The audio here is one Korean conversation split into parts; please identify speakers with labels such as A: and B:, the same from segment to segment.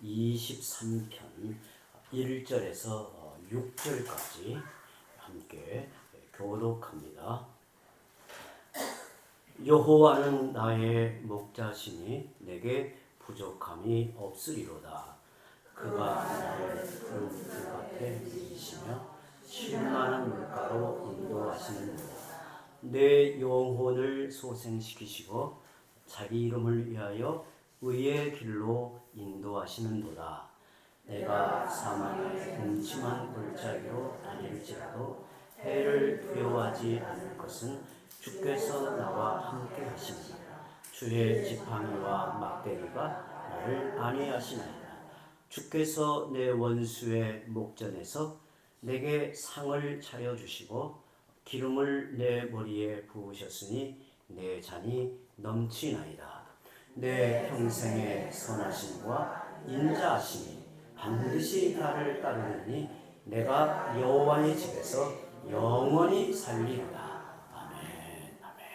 A: 23편 1절에서 6절까지 함께 교독합니다. 여호와는 나의 목자시니 내게 부족함이 없으리로다. 그가 나를 푸른 풀밭에 이시며 쉴만한 물가로 인도하시는도다. 내 영혼을 소생시키시고 자기 이름을 위하여 의의 길로 인도하시는도다. 내가 사망의 음침한 골짜기로 다닐지라도 해를 두려워하지 않을 것은 주께서 나와 함께 하시니 주의 지팡이와 막대기가 나를 안위하시나이다. 주께서 내 원수의 목전에서 내게 상을 차려주시고 기름을 내 머리에 부으셨으니 내 잔이 넘치나이다. 내 평생의 선하심과 인자하심이 반드시 나를 따르느니 내가 여호와의 집에서 영원히 살리로다. 아멘. 아멘.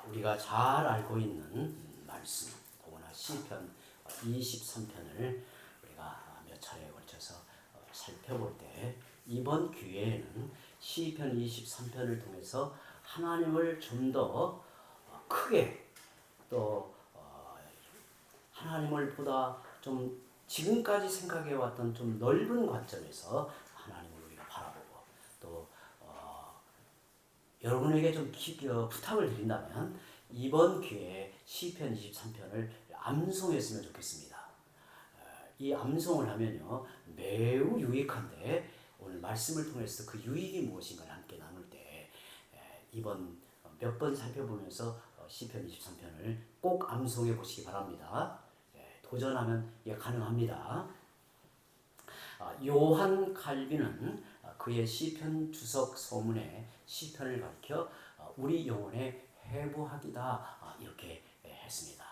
A: 우리가 잘 알고 있는 말씀, 더구나 시편 23편을 우리가 몇 차례에 걸쳐서 살펴볼 때 이번 기회에는 시편 23편을 통해서 하나님을 좀 더 크게 또 하나님을 보다 좀 지금까지 생각해왔던 좀 넓은 관점에서 하나님을 우리가 바라보고 또 여러분에게 좀 부탁을 드린다면 이번 기회에 시편 23편을 암송했으면 좋겠습니다. 이 암송을 하면요 매우 유익한데 오늘 말씀을 통해서 그 유익이 무엇인가를 함께 나눌 때 이번 몇 번 살펴보면서 시편 23편을 꼭 암송해 보시기 바랍니다. 도전하면 가능합니다. 요한 칼빈은 그의 시편 주석 서문에 시편을 가리켜 우리 영혼의 해부학이다 이렇게 했습니다.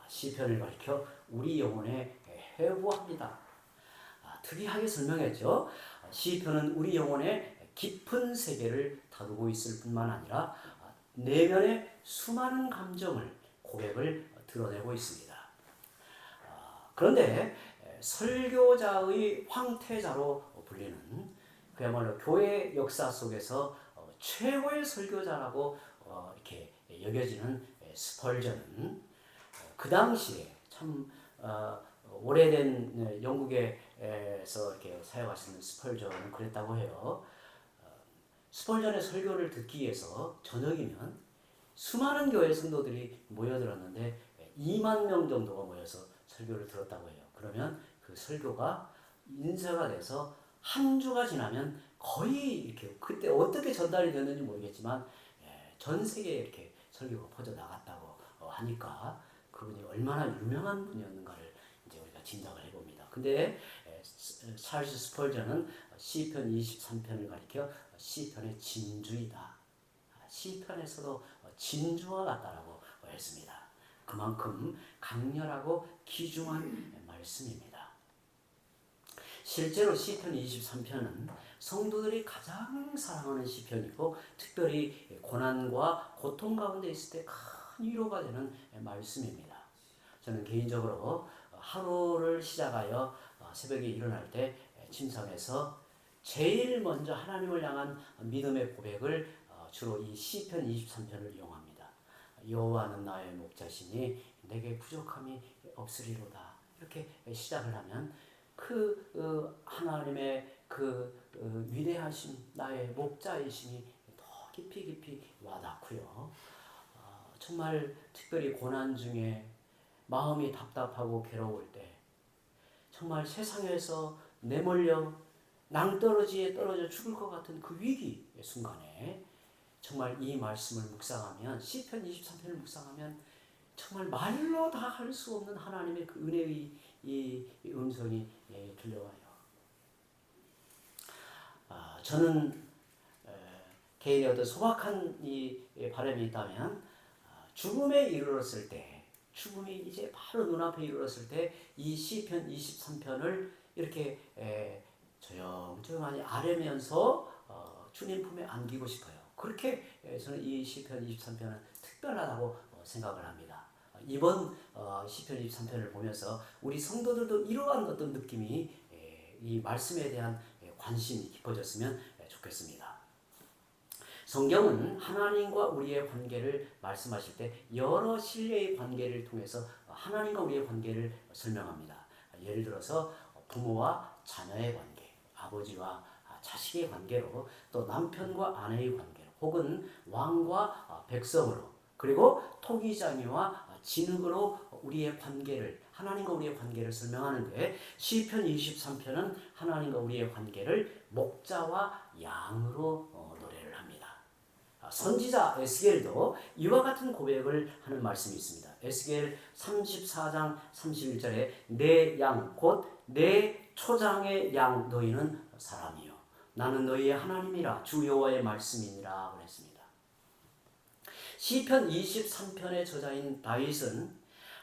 A: 시편을 가리켜 우리 영혼의 해부학이다. 특이하게 설명했죠. 시편은 우리 영혼의 깊은 세계를 다루고 있을 뿐만 아니라 내면의 수많은 감정을 고백을 드러내고 있습니다. 그런데 설교자의 황태자로 불리는 그야말로 교회 역사 속에서 최고의 설교자라고 이렇게 여겨지는 스펄전은 그 당시에 참 오래된 영국에서 이렇게 사역하시는 스펄전은 그랬다고 해요. 스펄전의 설교를 듣기 위해서 저녁이면 수많은 교회 성도들이 모여들었는데 2만 명 정도가 모여서 설교를 들었다고 해요. 그러면 그 설교가 인쇄가 돼서 한 주가 지나면 거의 이렇게 그때 어떻게 전달이 됐는지 모르겠지만 전 세계에 이렇게 설교가 퍼져 나갔다고 하니까 그분이 얼마나 유명한 분이었는가를 이제 우리가 짐작을 해봅니다. 근데 찰스 스펄전은 시편 23편을 가리켜 시편의 진주이다. 시편에서도 진주와 같다라고 했습니다. 그만큼 강렬하고 귀중한 말씀입니다. 실제로 시편 23편은 성도들이 가장 사랑하는 시편이고 특별히 고난과 고통 가운데 있을 때 큰 위로가 되는 말씀입니다. 저는 개인적으로 하루를 시작하여 새벽에 일어날 때 침상에서 제일 먼저 하나님을 향한 믿음의 고백을 주로 이 시편 23편을 이용합니다. 여호와는 나의 목자시니 내게 부족함이 없으리로다. 이렇게 시작을 하면 하나님의 위대하심, 나의 목자이심이 더 깊이 와닿고요. 정말 특별히 고난 중에 마음이 답답하고 괴로울 때 정말 세상에서 내몰려 낭떠러지에 떨어져 죽을 것 같은 그 위기의 순간에 정말 이 말씀을 묵상하면 시편 23편을 묵상하면 정말 말로 다 할 수 없는 하나님의 그 은혜의 이 음성이 들려와요. 저는 개인의 어떤 소박한 이 바람이 있다면 죽음에 이르렀을 때 죽음이 이제 바로 눈앞에 이르렀을 때 이 시편 23편을 이렇게 조용조용하니 아뢰면서 주님 품에 안기고 싶어요. 그렇게 저는 이 시편 23편은 특별하다고 생각을 합니다. 이번 시편 23편을 보면서 우리 성도들도 이러한 어떤 느낌이 이 말씀에 대한 관심이 깊어졌으면 좋겠습니다. 성경은 하나님과 우리의 관계를 말씀하실 때 여러 신뢰의 관계를 통해서 하나님과 우리의 관계를 설명합니다. 예를 들어서 부모와 자녀의 관계, 아버지와 자식의 관계로, 또 남편과 아내의 관계로, 혹은 왕과 백성으로, 그리고 토기장이와 진흙으로 우리의 관계를, 하나님과 우리의 관계를 설명하는데, 시편 23편은 하나님과 우리의 관계를 목자와 양으로 노래를 합니다. 선지자 에스겔도 이와 같은 고백을 하는 말씀이 있습니다. 에스겔 34장 31절에 내 양 곧 내 초장의 양 너희는 사람이요 나는 너희의 하나님이라 주 여호와의 말씀이니라 그랬습니다. 시편 23편의 저자인 다윗은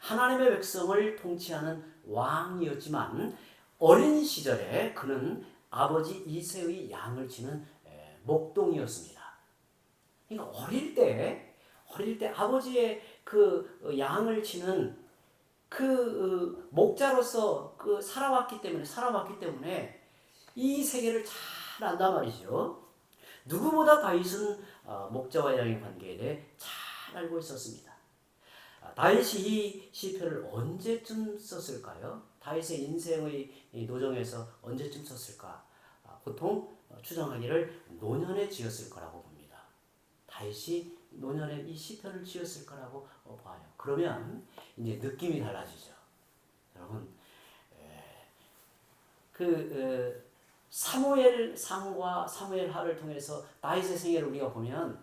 A: 하나님의 백성을 통치하는 왕이었지만 어린 시절에 그는 아버지 이새의 양을 치는 목동이었습니다. 그러니까 어릴 때 아버지의 그 양을 치는 그 목자로서 그 살아왔기 때문에 이 세계를 잘 안단 말이죠. 누구보다 다윗은 목자와 양의 관계에 대해 잘 알고 있었습니다. 다윗이 이 시편을 언제쯤 썼을까요? 다윗의 인생의 노정에서 언제쯤 썼을까? 보통 추정하기를 노년에 지었을 거라고 봅니다. 다윗이 노년에 이 시편을 지었을 거라고 봐요. 그러면 이제 느낌이 달라지죠. 여러분, 사무엘 상과 사무엘 하를 통해서 다윗의 생애를 우리가 보면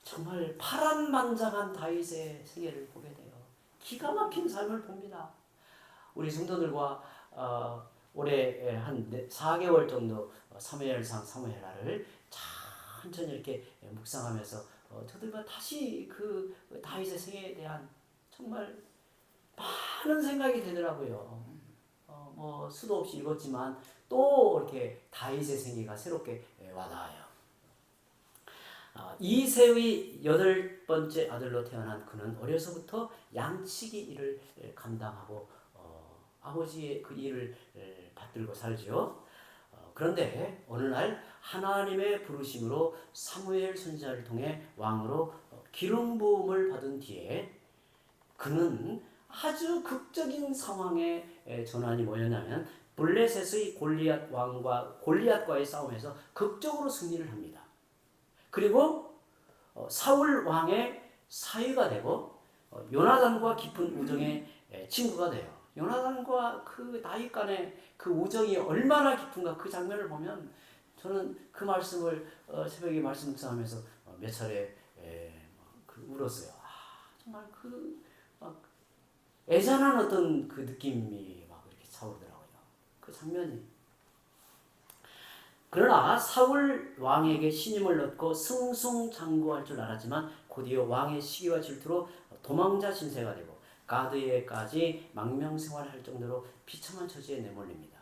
A: 정말 파란만장한 다윗의 생애를 보게 돼요. 기가 막힌 삶을 봅니다. 우리 성도들과 올해 한 4개월 정도 사무엘상 사무엘하를 천천히 이렇게 묵상하면서 저들과 다시 그 다윗의 생애에 대한 정말 많은 생각이 되더라고요. 뭐 수도 없이 읽었지만 또 이렇게 다윗의 생애가 새롭게 와닿아요. 이새의 8번째 아들로 태어난 그는 어려서부터 양치기 일을 감당하고 아버지의 그 일을 받들고 살죠. 그런데 어느 날 하나님의 부르심으로 사무엘 선지자를 통해 왕으로 기름 부음을 받은 뒤에 그는 아주 극적인 상황의 전환이 뭐였냐면 블레셋의 골리앗 왕과 골리앗과의 싸움에서 극적으로 승리를 합니다. 그리고 사울 왕의 사위가 되고 요나단과 깊은 우정의 친구가 돼요. 요나단과 그 다윗 간의 그 우정이 얼마나 깊은가 그 장면을 보면 저는 그 말씀을 새벽에 말씀 묵상하면서 몇 차례 울었어요. 정말 그 애잔한 어떤 그 느낌이 막 이렇게 차오르더라고요. 그 장면이. 그러나 사울 왕에게 신임을 얻고 승승장구할 줄 알았지만 곧이어 왕의 시기와 질투로 도망자 신세가 되고 가드에까지 망명생활할 정도로 비참한 처지에 내몰립니다.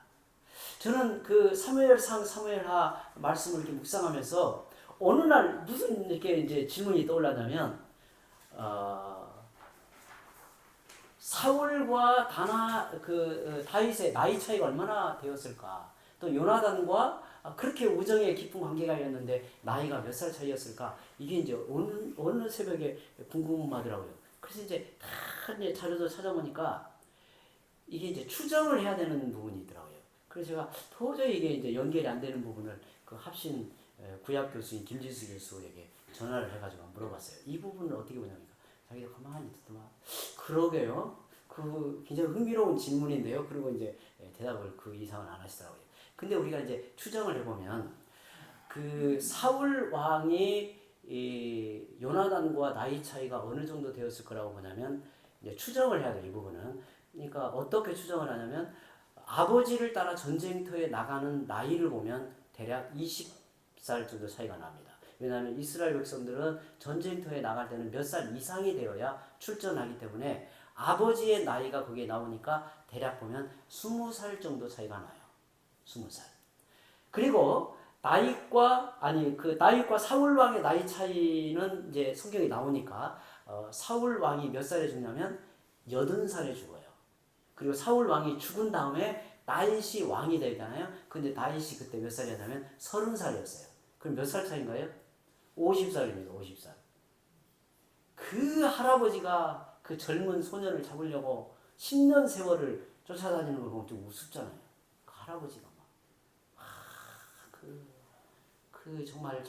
A: 저는 그 사무엘상 사무엘하 말씀을 이렇게 묵상하면서 어느 날 무슨 이렇게 이제 질문이 떠올랐냐면 사울과 다윗의 나이 차이가 얼마나 되었을까? 또 요나단과 그렇게 우정의 깊은 관계가 있었는데 나이가 몇 살 차이였을까? 이게 이제 어느 새벽에 궁금하더라고요. 그래서 이제 다 이제 자료도 찾아보니까 이게 이제 추정을 해야 되는 부분이 있더라고요. 그래서 제가 도저히 이게 이제 연결이 안 되는 부분을 그 합신 구약 교수인 김지수 교수에게 전화를 해가지고 물어봤어요. 이 부분을 어떻게 보냐니까 자기도 가만히 듣더만 그러게요. 그 굉장히 흥미로운 질문인데요. 그리고 이제 대답을 그 이상은 안 하시더라고요. 근데 우리가 이제 추정을 해보면 그 사울 왕이 이 요나단과 나이 차이가 어느 정도 되었을 거라고 보냐면 이제 추정을 해야 돼요. 이 부분은. 그러니까 어떻게 추정을 하냐면 아버지를 따라 전쟁터에 나가는 나이를 보면 대략 20살 정도 차이가 납니다. 왜냐하면 이스라엘 백성들은 전쟁터에 나갈 때는 몇 살 이상이 되어야 출전하기 때문에 아버지의 나이가 거기에 나오니까 대략 보면 20살 정도 차이가 나요. 20살. 그리고 다윗과 사울 왕의 나이 차이는 이제 성경이 나오니까 사울 왕이 몇 살에 죽냐면 80살에 죽어요. 그리고 사울 왕이 죽은 다음에 다윗이 왕이 되잖아요. 근데 다윗이 그때 몇 살이었냐면 30살이었어요. 그럼 몇 살 차인가요? 50살입니다. 50살. 그 할아버지가 그 젊은 소년을 잡으려고 10년 세월을 쫓아다니는 걸 보면 좀 우습잖아요. 그 할아버지가 그 정말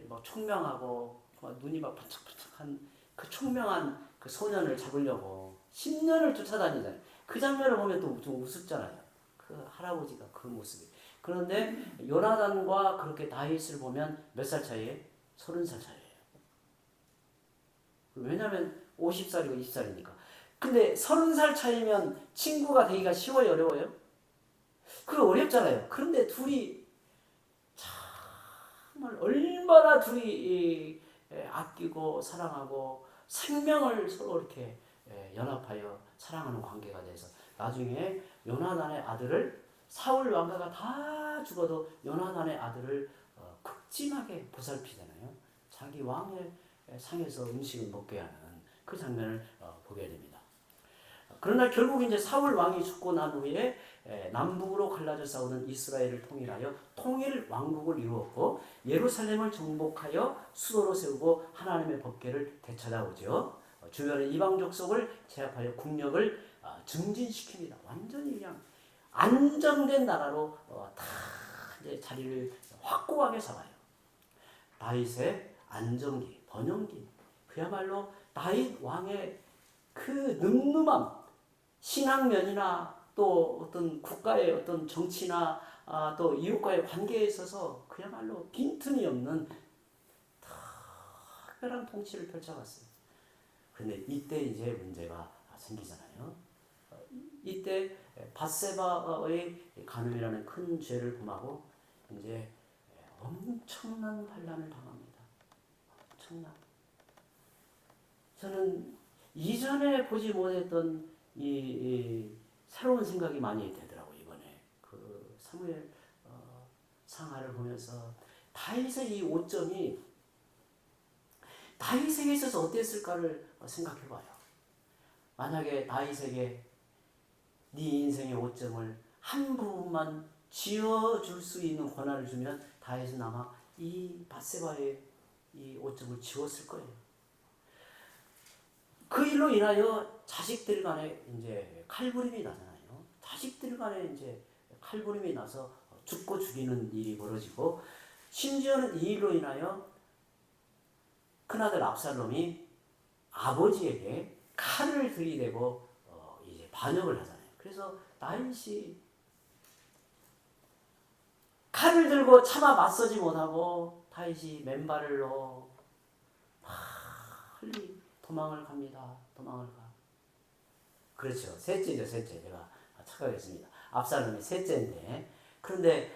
A: 뭐 총명하고 눈이 막 반짝반짝한 그 총명한 그 소년을 잡으려고 10년을 쫓아다니잖아요. 그 장면을 보면 또 좀 우습잖아요. 그 할아버지가 그 모습이. 그런데 요나단과 그렇게 다윗을 보면 몇 살 차이에요? 30살 차이예요. 왜냐하면 50살이고 20살이니까. 근데 30살 차이면 친구가 되기가 쉬워요, 어려워요? 그거 어렵잖아요. 그런데 둘이 정말 얼마나 둘이 아끼고 사랑하고 생명을 서로 이렇게 연합하여 사랑하는 관계가 돼서 나중에 요나단의 아들을 사울 왕가가 다 죽어도 요나단의 아들을 극진하게 보살피잖아요. 자기 왕의 상에서 음식을 먹게 하는 그 장면을 보게 됩니다. 그러나 결국 이제 사울 왕이 죽고 난 후에 남북으로 갈라져 싸우는 이스라엘을 통일하여 통일 왕국을 이루었고 예루살렘을 정복하여 수도로 세우고 하나님의 법궤를 되찾아오죠. 주변의 이방 족속을 제압하여 국력을 증진시킵니다. 완전히 그냥 안정된 나라로 다 이제 자리를 확고하게 잡아요. 다윗의 안정기, 번영기, 그야말로 다윗 왕의 그 늠름함, 신앙면이나 또 어떤 국가의 어떤 정치나 또 이웃과의 관계에 있어서 그야말로 빈틈이 없는 특별한 통치를 펼쳐갔어요. 그런데 이때 이제 문제가 생기잖아요. 이때 밧세바의 간음이라는 큰 죄를 범하고 이제 엄청난 반란을 당합니다. 엄청난. 저는 이전에 보지 못했던 이 새로운 생각이 많이 되더라고요. 이번에 그 사무엘 상하를 보면서 다윗의 이 오점이 다윗에게 있어서 어땠을까를 생각해봐요. 만약에 다윗에게 네 인생의 오점을 한 부분만 지어줄 수 있는 권한을 주면 다윗은 아마 이 밧세바의 이 오점을 지웠을 거예요. 그 일로 인하여 자식들 간에 이제 칼부림이 나잖아요. 자식들 간에 이제 칼부림이 나서 죽고 죽이는 일이 벌어지고 심지어는 이 일로 인하여 큰아들 압살롬이 아버지에게 칼을 들이대고 이제 반역을 하잖아요. 그래서 다윗이 칼을 들고 차마 맞서지 못하고 다윗이 맨발로 빨리 도망을 갑니다. 도망을 가. 그렇죠. 셋째죠, 셋째. 제가 착각했습니다. 압살롬이 셋째인데, 그런데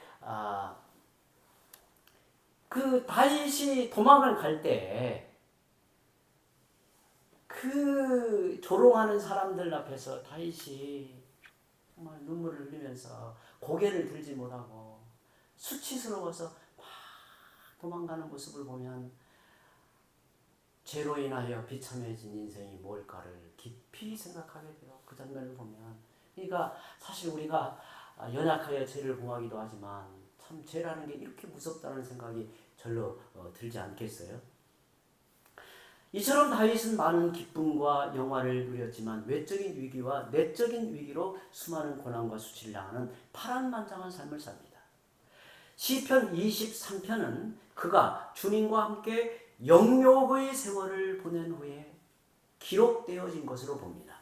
A: 그 다윗이 도망을 갈 때 그 조롱하는 사람들 앞에서 다윗이 정말 눈물을 흘리면서 고개를 들지 못하고 수치스러워서 막 도망가는 모습을 보면 죄로 인하여 비참해진 인생이 뭘까를 깊이 생각하게 돼요. 그 장면을 보면. 그러니까 사실 우리가 연약하여 죄를 범하기도 하지만 참 죄라는 게 이렇게 무섭다는 생각이 절로 들지 않겠어요? 이처럼 다윗은 많은 기쁨과 영화를 누렸지만 외적인 위기와 내적인 위기로 수많은 고난과 수치를 당하는 파란만장한 삶을 삽니다. 시편 23편은 그가 주님과 함께 영욕의 세월을 보낸 후에 기록되어진 것으로 봅니다.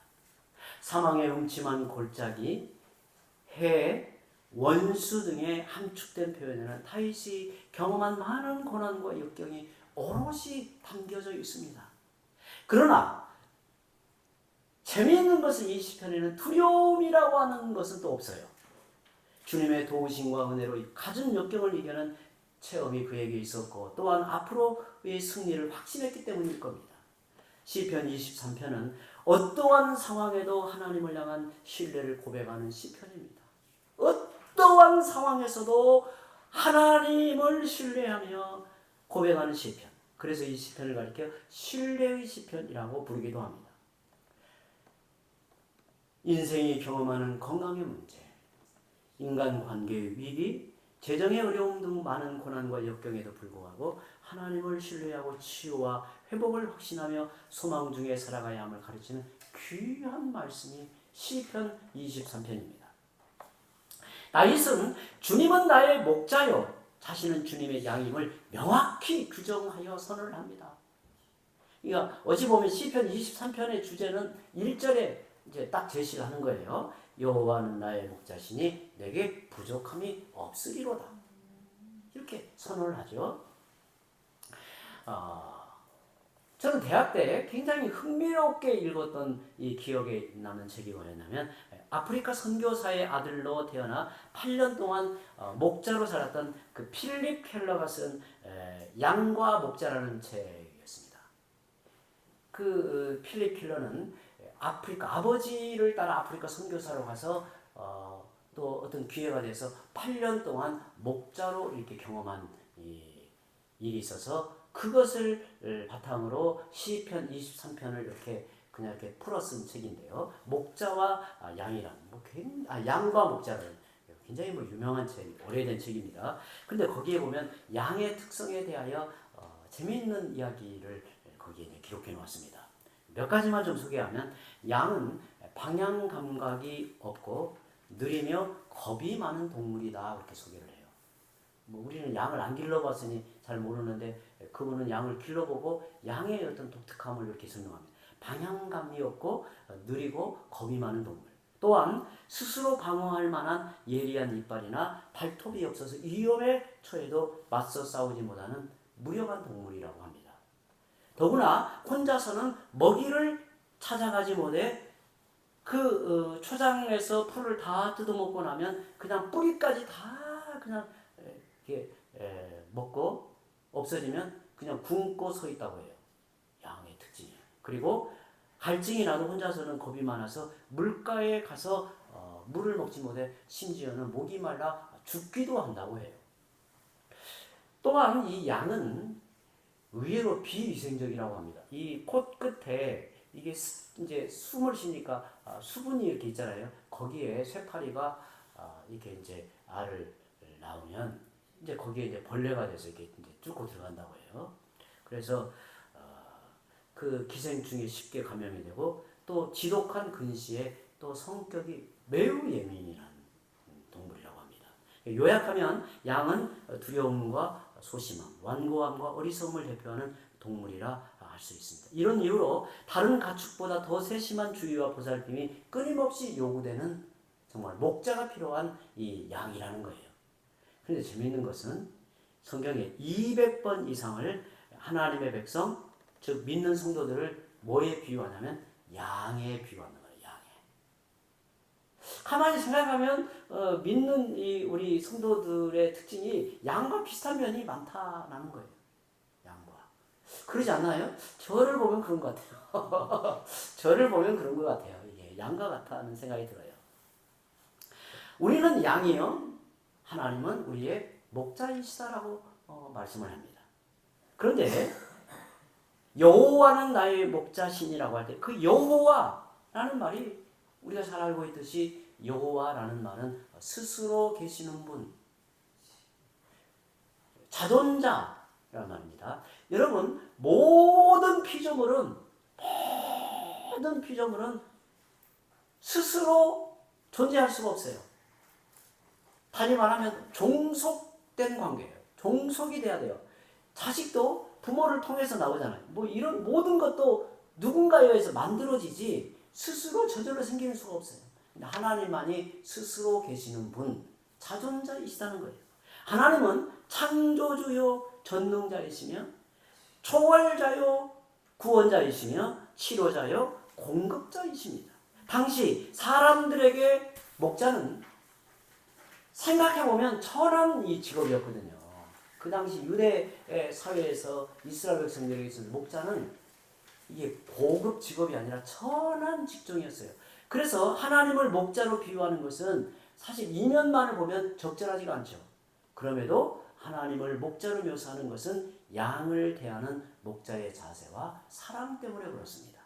A: 사망의 음침한 골짜기, 해, 원수 등의 함축된 표현에는 다윗이 경험한 많은 고난과 역경이 오롯이 담겨져 있습니다. 그러나 재미있는 것은 이 시편에는 두려움이라고 하는 것은 또 없어요. 주님의 도우심과 은혜로 가진 역경을 이겨낸 체험이 그에게 있었고 또한 앞으로의 승리를 확신했기 때문일 겁니다. 시편 23편은 어떠한 상황에도 하나님을 향한 신뢰를 고백하는 시편입니다. 어떠한 상황에서도 하나님을 신뢰하며 고백하는 시편. 그래서 이 시편을 가리켜 신뢰의 시편이라고 부르기도 합니다. 인생이 경험하는 건강의 문제, 인간관계의 위기, 재정의 어려움 등 많은 고난과 역경에도 불구하고 하나님을 신뢰하고 치유와 회복을 확신하며 소망 중에 살아가야 함을 가르치는 귀한 말씀이 시편 23편입니다. 다윗은 주님은 나의 목자요 자신은 주님의 양임을 명확히 규정하여 선언을 합니다. 그러니까 어찌 보면 시편 23편의 주제는 1절에 이제 딱 제시를 하는 거예요. 여호와는 나의 목자시니 내게 부족함이 없으리로다. 이렇게 선언을 하죠. 저는 대학 때 굉장히 흥미롭게 읽었던 이 기억에 남는 책이 뭐였냐면 아프리카 선교사의 아들로 태어나 8년 동안 목자로 살았던 그 필립 켈러가 쓴 양과 목자라는 책이었습니다. 그 필립 켈러는 아프리카 아버지를 따라 아프리카 선교사로 가서 또 어떤 기회가 돼서 8년 동안 목자로 이렇게 경험한 일이 있어서 그것을 바탕으로 시편 23편을 이렇게 그냥 이렇게 풀어 쓴 책인데요. 목자와 양이란 양과 목자를 굉장히 유명한 책, 오래된 책입니다. 근데 거기에 보면 양의 특성에 대하여 재미있는 이야기를 거기에 기록해 놓았습니다. 몇 가지만 좀 소개하면 양은 방향 감각이 없고 느리며 겁이 많은 동물이다 이렇게 소개를 해요. 우리는 양을 안 길러봤으니 잘 모르는데 그분은 양을 길러보고 양의 어떤 독특함을 이렇게 설명합니다. 방향감이 없고 느리고 겁이 많은 동물. 또한 스스로 방어할 만한 예리한 이빨이나 발톱이 없어서 위험에 처해도 맞서 싸우지 못하는 무력한 동물이라고 합니다. 더구나 혼자서는 먹이를 찾아가지 못해 그 초장에서 풀을 다 뜯어먹고 나면 그냥 뿌리까지 다 그냥 이렇게 먹고 없어지면 그냥 굶고 서 있다고 해요. 양의 특징이에요. 그리고 갈증이 나도 혼자서는 겁이 많아서 물가에 가서 물을 먹지 못해 심지어는 목이 말라 죽기도 한다고 해요. 또한 이 양은 의외로 비위생적이라고 합니다. 이 코끝에 이게 이제 숨을 쉬니까 수분이 이렇게 있잖아요. 거기에 쇠파리가 이렇게 이제 알을 낳으면 이제 거기에 이제 벌레가 돼서 이렇게 이제 뚫고 들어간다고 해요. 그래서 그 기생충에 쉽게 감염이 되고 또 지독한 근시에 또 성격이 매우 예민한 동물이라고 합니다. 요약하면 양은 두려움과 소심함, 완고함과 어리석음을 대표하는 동물이라 할 수 있습니다. 이런 이유로 다른 가축보다 더 세심한 주의와 보살핌이 끊임없이 요구되는 정말 목자가 필요한 이 양이라는 거예요. 그런데 재미있는 것은 성경에 200번 이상을 하나님의 백성, 즉 믿는 성도들을 뭐에 비유하냐면 양에 비유하는 거예요. 양에. 가만히 생각하면 믿는 이 우리 성도들의 특징이 양과 비슷한 면이 많다라는 거예요. 양과. 그러지 않나요? 저를 보면 그런 것 같아요. 저를 보면 그런 것 같아요. 이게 양과 같다는 생각이 들어요. 우리는 양이요. 하나님은 우리의 목자이시다라고 말씀을 합니다. 그런데 여호와는 나의 목자신이라고 할 때 그 여호와라는 말이 우리가 잘 알고 있듯이 여호와라는 말은 스스로 계시는 분, 자존자라는 말입니다. 여러분 모든 피조물은 스스로 존재할 수가 없어요. 다시 말하면 종속된 관계예요. 종속이 돼야 돼요. 자식도 부모를 통해서 나오잖아요. 이런 모든 것도 누군가에 의해서 만들어지지 스스로 저절로 생기는 수가 없어요. 근데 하나님만이 스스로 계시는 분, 자존자이시다는 거예요. 하나님은 창조주요 전능자이시며 초월자요 구원자이시며 치료자요 공급자이십니다. 당시 사람들에게 목자는 생각해보면 천한 이 직업이었거든요. 그 당시 유대 사회에서 이스라엘 백성들에게 있어서 목자는 이게 고급 직업이 아니라 천한 직종이었어요. 그래서 하나님을 목자로 비유하는 것은 사실 이면만을 보면 적절하지가 않죠. 그럼에도 하나님을 목자로 묘사하는 것은 양을 대하는 목자의 자세와 사랑 때문에 그렇습니다.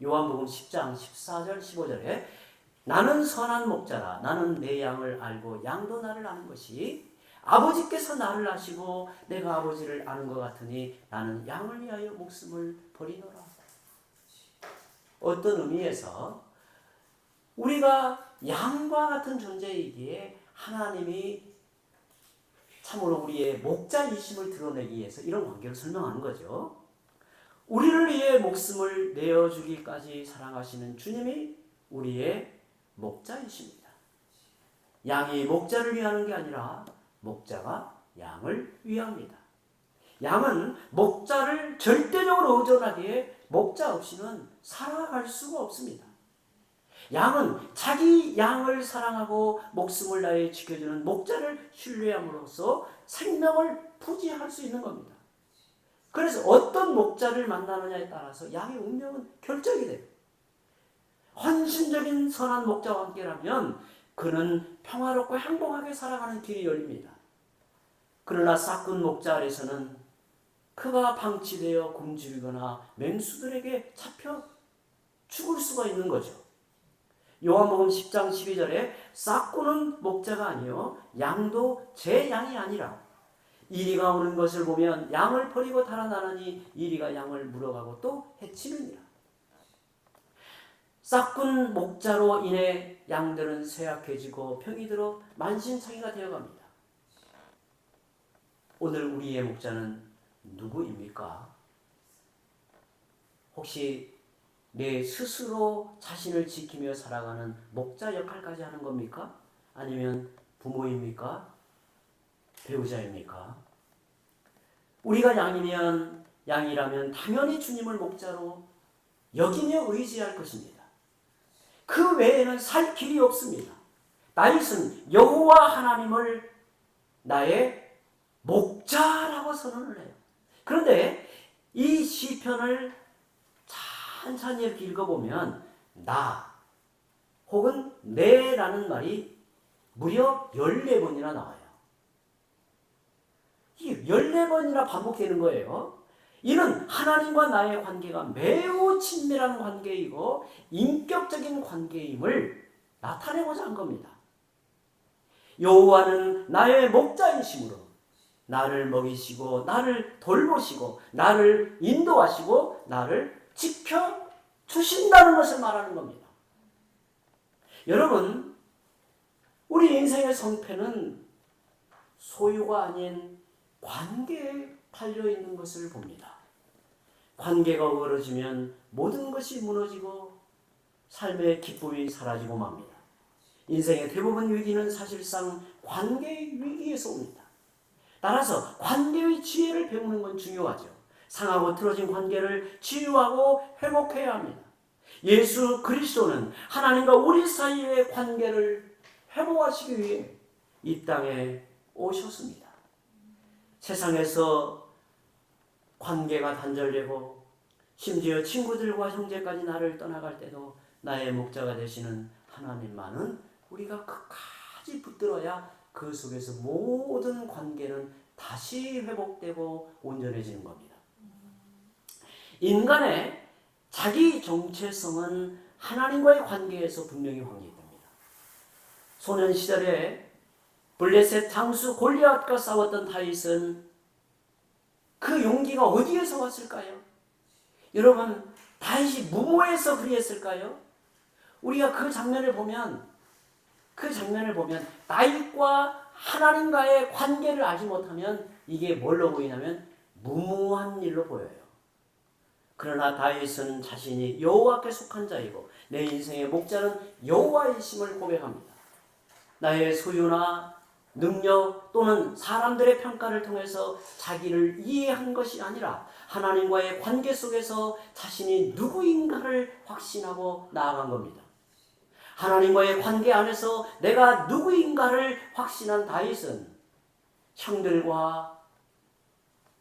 A: 요한복음 10장 14절 15절에 나는 선한 목자라 나는 내 양을 알고 양도 나를 아는 것이 아버지께서 나를 아시고 내가 아버지를 아는 것 같으니 나는 양을 위하여 목숨을 버리노라. 어떤 의미에서 우리가 양과 같은 존재이기에 하나님이 참으로 우리의 목자이심을 드러내기 위해서 이런 관계를 설명하는 거죠. 우리를 위해 목숨을 내어주기까지 사랑하시는 주님이 우리의 목자이십니다. 양이 목자를 위하는 게 아니라 목자가 양을 위합니다. 양은 목자를 절대적으로 의존하기에 목자 없이는 살아갈 수가 없습니다. 양은 자기 양을 사랑하고 목숨을 다해 지켜주는 목자를 신뢰함으로써 생명을 부지할 수 있는 겁니다. 그래서 어떤 목자를 만나느냐에 따라서 양의 운명은 결정이 돼요. 헌신적인 선한 목자와 함께라면 그는 평화롭고 행복하게 살아가는 길이 열립니다. 그러나 싹군 목자 아래서는 그가 방치되어 굶주리거나 맹수들에게 잡혀 죽을 수가 있는 거죠. 요한복음 10장 12절에 싹군은 목자가 아니요 양도 제 양이 아니라 이리가 오는 것을 보면 양을 버리고 달아나느니 이리가 양을 물어가고 또 해치느니라. 싹군 목자로 인해 양들은 쇠약해지고 병이 들어 만신창이가 되어갑니다. 오늘 우리의 목자는 누구입니까? 혹시 내 스스로 자신을 지키며 살아가는 목자 역할까지 하는 겁니까? 아니면 부모입니까? 배우자입니까? 우리가 양이라면 당연히 주님을 목자로 여기며 의지할 것입니다. 그 외에는 살 길이 없습니다. 다윗은 여호와 하나님을 나의 목자라고 선언을 해요. 그런데 이 시편을 천천히 이렇게 읽어보면 나 혹은 내라는 말이 무려 14번이나 나와요. 이게 14번이나 반복되는 거예요. 이는 하나님과 나의 관계가 매우 친밀한 관계이고 인격적인 관계임을 나타내고자 한 겁니다. 여호와는 나의 목자이심으로 나를 먹이시고 나를 돌보시고 나를 인도하시고 나를 지켜주신다는 것을 말하는 겁니다. 여러분, 우리 인생의 성패는 소유가 아닌 관계에 달려있는 것을 봅니다. 관계가 어그러지면 모든 것이 무너지고 삶의 기쁨이 사라지고 맙니다. 인생의 대부분 위기는 사실상 관계의 위기에서 옵니다. 따라서 관계의 지혜를 배우는 건 중요하죠. 상하고 틀어진 관계를 치유하고 회복해야 합니다. 예수 그리스도는 하나님과 우리 사이의 관계를 회복하시기 위해 이 땅에 오셨습니다. 세상에서 관계가 단절되고 심지어 친구들과 형제까지 나를 떠나갈 때도 나의 목자가 되시는 하나님만은 우리가 끝까지 붙들어야 그 속에서 모든 관계는 다시 회복되고 온전해지는 겁니다. 인간의 자기 정체성은 하나님과의 관계에서 분명히 확립됩니다. 소년 시절에 블레셋 장수 골리앗과 싸웠던 다윗은 그 용기가 어디에서 왔을까요? 여러분, 다윗이 무모해서 그리했을까요? 우리가 그 장면을 보면 다윗과 하나님과의 관계를 알지 못하면 이게 뭘로 보이냐면 무모한 일로 보여요. 그러나 다윗은 자신이 여호와께 속한 자이고 내 인생의 목자는 여호와이심을 고백합니다. 나의 소유나 능력 또는 사람들의 평가를 통해서 자기를 이해한 것이 아니라 하나님과의 관계 속에서 자신이 누구인가를 확신하고 나아간 겁니다. 하나님과의 관계 안에서 내가 누구인가를 확신한 다윗은 형들과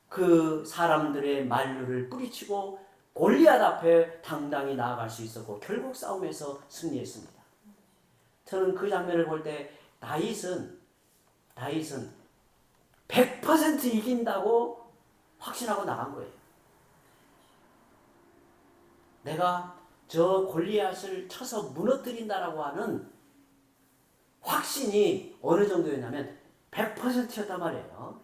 A: 그 사람들의 만류를 뿌리치고 골리앗 앞에 당당히 나아갈 수 있었고 결국 싸움에서 승리했습니다. 저는 그 장면을 볼 때 다윗은 100% 이긴다고 확신하고 나간 거예요. 내가 저 골리앗을 쳐서 무너뜨린다라고 하는 확신이 어느 정도였냐면 100%였단 말이에요.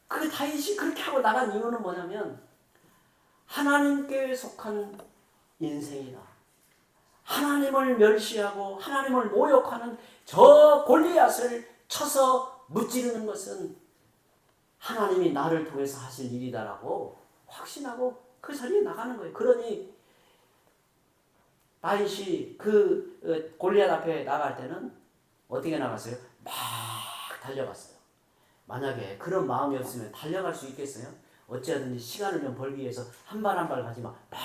A: 그 다윗이 그렇게 하고 나간 이유는 뭐냐면 하나님께 속한 인생이다. 하나님을 멸시하고 하나님을 모욕하는 저 골리앗을 쳐서 무찌르는 것은 하나님이 나를 통해서 하실 일이다라고 확신하고 그 자리에 나가는 거예요. 그러니 다윗이 그 골리앗 앞에 나갈 때는 어떻게 나갔어요? 막 달려갔어요. 만약에 그런 마음이 없으면 달려갈 수 있겠어요? 어찌하든지 시간을 좀 벌기 위해서 한 발 한 발 가지만 막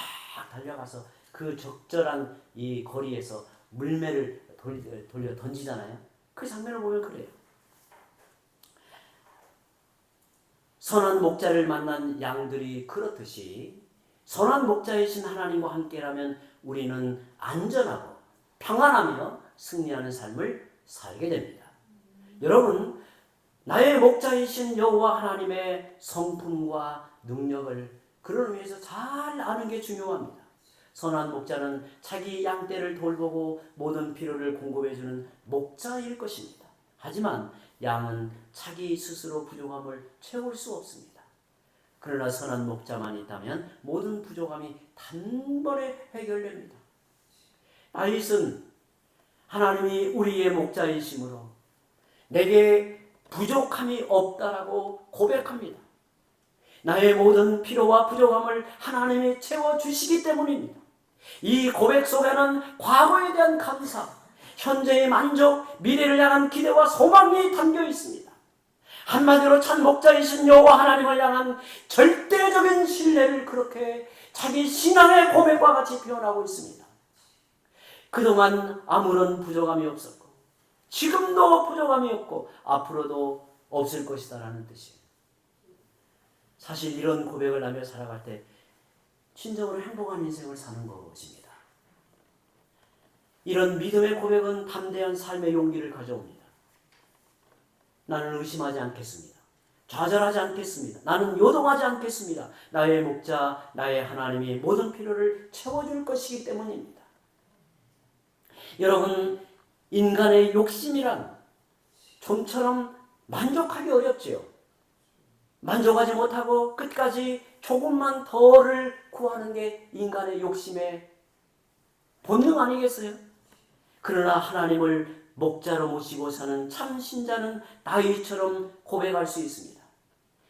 A: 달려가서 그 적절한 이 거리에서 물매를 돌려 던지잖아요. 그 장면을 보면 그래요. 선한 목자를 만난 양들이 그렇듯이 선한 목자이신 하나님과 함께라면 우리는 안전하고 평안하며 승리하는 삶을 살게 됩니다. 여러분, 나의 목자이신 여호와 하나님의 성품과 능력을 그런 의미에서 잘 아는 게 중요합니다. 선한 목자는 자기 양떼를 돌보고 모든 필요를 공급해주는 목자일 것입니다. 하지만 양은 자기 스스로 부족함을 채울 수 없습니다. 그러나 선한 목자만 있다면 모든 부족함이 단번에 해결됩니다. 다윗은 하나님이 우리의 목자이심으로 내게 부족함이 없다라고 고백합니다. 나의 모든 필요와 부족함을 하나님이 채워주시기 때문입니다. 이 고백 속에는 과거에 대한 감사, 현재의 만족, 미래를 향한 기대와 소망이 담겨 있습니다. 한마디로 참 목자이신 여호와 하나님을 향한 절대적인 신뢰를 그렇게 자기 신앙의 고백과 같이 표현하고 있습니다. 그동안 아무런 부족함이 없었고 지금도 부족함이 없고 앞으로도 없을 것이다라는 뜻이에요. 사실 이런 고백을 하며 살아갈 때 진정으로 행복한 인생을 사는 것입니다. 이런 믿음의 고백은 담대한 삶의 용기를 가져옵니다. 나는 의심하지 않겠습니다. 좌절하지 않겠습니다. 나는 요동하지 않겠습니다. 나의 목자, 나의 하나님이 모든 필요를 채워줄 것이기 때문입니다. 여러분, 인간의 욕심이란 좀처럼 만족하기 어렵지요. 만족하지 못하고 끝까지 조금만 더를 구하는 게 인간의 욕심의 본능 아니겠어요? 그러나 하나님을 목자로 모시고 사는 참 신자는 다윗처럼 고백할 수 있습니다.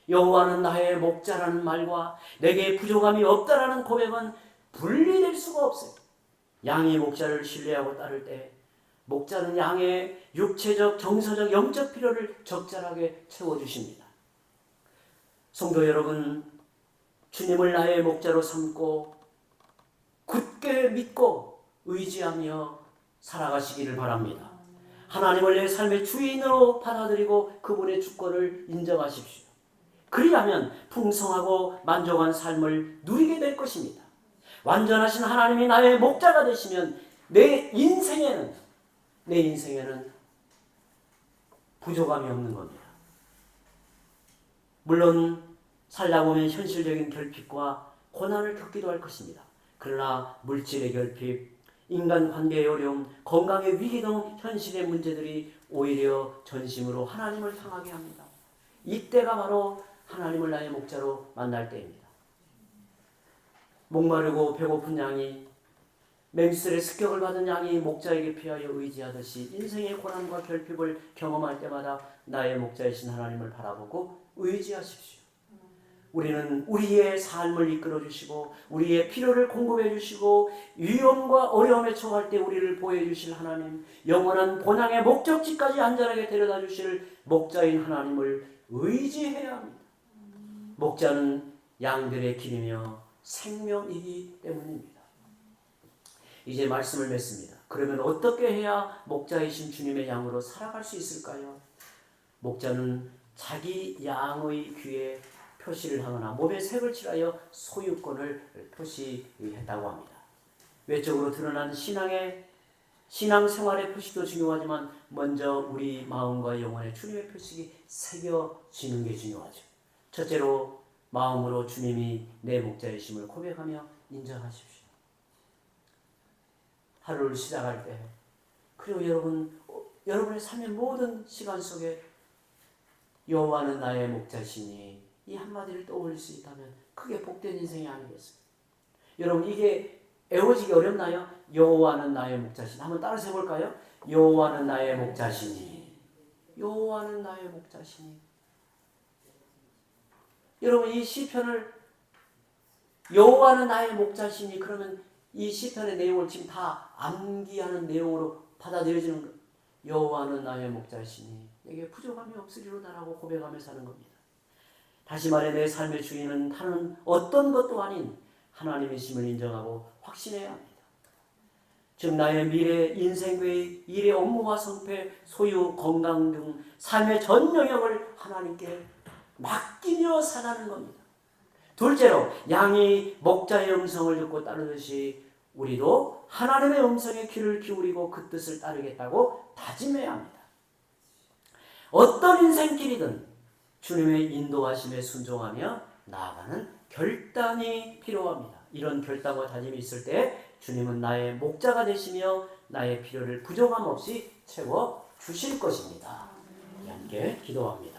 A: 여호와는 나의 목자라는 말과 내게 부족함이 없다라는 고백은 분리될 수가 없어요. 양이 목자를 신뢰하고 따를 때 목자는 양의 육체적, 정서적, 영적 필요를 적절하게 채워주십니다. 성도 여러분, 주님을 나의 목자로 삼고 굳게 믿고 의지하며 살아가시기를 바랍니다. 하나님을 내 삶의 주인으로 받아들이고 그분의 주권을 인정하십시오. 그리하면 풍성하고 만족한 삶을 누리게 될 것입니다. 완전하신 하나님이 나의 목자가 되시면 내 인생에는 부족함이 없는 겁니다. 물론 살다 보면 현실적인 결핍과 고난을 겪기도 할 것입니다. 그러나 물질의 결핍, 인간관계의 어려움, 건강의 위기 등 현실의 문제들이 오히려 전심으로 하나님을 향하게 합니다. 이때가 바로 하나님을 나의 목자로 만날 때입니다. 목마르고 배고픈 양이, 맹수들의 습격을 받은 양이 목자에게 피하여 의지하듯이 인생의 고난과 결핍을 경험할 때마다 나의 목자이신 하나님을 바라보고 의지하십시오. 우리는 우리의 삶을 이끌어 주시고 우리의 필요를 공급해 주시고 위험과 어려움에 처할 때 우리를 보호해 주실 하나님, 영원한 본향의 목적지까지 안전하게 데려다 주실 목자인 하나님을 의지해야 합니다. 목자는 양들의 길이며 생명이기 때문입니다. 이제 말씀을 맺습니다. 그러면 어떻게 해야 목자이신 주님의 양으로 살아갈 수 있을까요? 목자는 자기 양의 귀에 표시를 하거나 몸에 색을 칠하여 소유권을 표시했다고 합니다. 외적으로 드러난 신앙생활의 표시도 중요하지만 먼저 우리 마음과 영혼에 주님의 표식이 새겨지는 게 중요하죠. 첫째로 마음으로 주님이 내 목자이심을 고백하며 인정하십시오. 하루를 시작할 때 그리고 여러분의 삶의 모든 시간 속에 여호와는 나의 목자시니 이 한마디를 떠올릴 수 있다면 크게 복된 인생이 아니겠습니까? 여러분 이게 외워지기 어렵나요? 여호와는 나의 목자시니 한번 따라서 해볼까요? 여호와는 나의 목자시니 여호와는 나의 목자시니 여러분 이 시편을 여호와는 나의 목자시니 그러면 이 시편의 내용을 지금 다 암기하는 내용으로 받아들여지는 것. 여호와는 나의 목자시니 내게 부족함이 없으리로다라고 고백하며 사는 겁니다. 다시 말해 내 삶의 주인은 다른 어떤 것도 아닌 하나님이심을 인정하고 확신해야 합니다. 즉 나의 미래, 인생 외의 일의 업무와 성패, 소유, 건강 등 삶의 전 영역을 하나님께 맡기며 살아가는 겁니다. 둘째로 양이 목자의 음성을 듣고 따르듯이 우리도 하나님의 음성에 귀를 기울이고 그 뜻을 따르겠다고 다짐해야 합니다. 어떤 인생길이든 주님의 인도하심에 순종하며 나아가는 결단이 필요합니다. 이런 결단과 다짐이 있을 때 주님은 나의 목자가 되시며 나의 필요를 부족함 없이 채워 주실 것입니다. 함께 기도합니다.